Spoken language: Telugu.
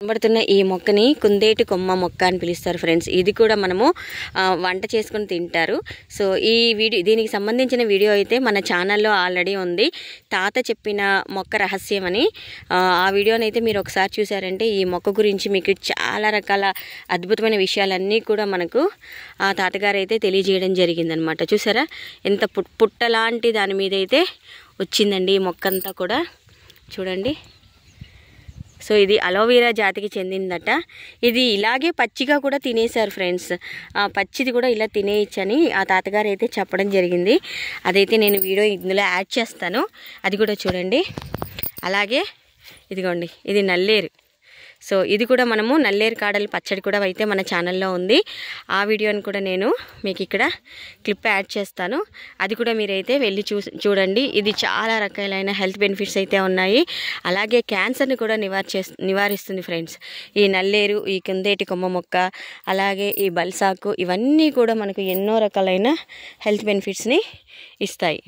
కనబడుతున్న ఈ మొక్కని కుందేటి కొమ్మ మొక్క అని పిలుస్తారు ఫ్రెండ్స్. ఇది కూడా మనము వంట చేసుకుని తింటారు. సో ఈ దీనికి సంబంధించిన వీడియో అయితే మన ఛానల్లో ఆల్రెడీ ఉంది, తాత చెప్పిన మొక్క రహస్యం అని. ఆ వీడియోని అయితే మీరు ఒకసారి చూసారంటే ఈ మొక్క గురించి మీకు చాలా రకాల అద్భుతమైన విషయాలన్నీ కూడా మనకు ఆ తాతగారు అయితే తెలియజేయడం జరిగిందనమాట. చూసారా ఎంత పుట్టలాంటి దాని మీద అయితే వచ్చిందండి ఈ మొక్క అంతా కూడా చూడండి. సో ఇది అలోవెరా జాతికి చెందిందట. ఇది ఇలాగే పచ్చిగా కూడా తినేశారు ఫ్రెండ్స్. పచ్చిది కూడా ఇలా తినేయచ్చని ఆ తాతగారు అయితే చెప్పడం జరిగింది. అదైతే నేను వీడియో ఇందులో యాడ్ చేస్తాను, అది కూడా చూడండి. అలాగే ఇదిగోండి, ఇది నల్లేరు. సో ఇది కూడా మనము నల్లేరు కాడలు పచ్చడి కూడా అయితే మన ఛానల్లో ఉంది. ఆ వీడియోని కూడా నేను మీకు ఇక్కడ క్లిప్ యాడ్ చేస్తాను, అది కూడా మీరైతే వెళ్ళి చూడండి. ఇది చాలా రకాలైన హెల్త్ బెనిఫిట్స్ అయితే ఉన్నాయి. అలాగే క్యాన్సర్ని కూడా నివారిస్తుంది ఫ్రెండ్స్. ఈ నల్లేరు, ఈ కుందేటి కొమ్మ మొక్క, అలాగే ఈ బల్సాకు, ఇవన్నీ కూడా మనకు ఎన్నో రకాలైన హెల్త్ బెనిఫిట్స్ని ఇస్తాయి.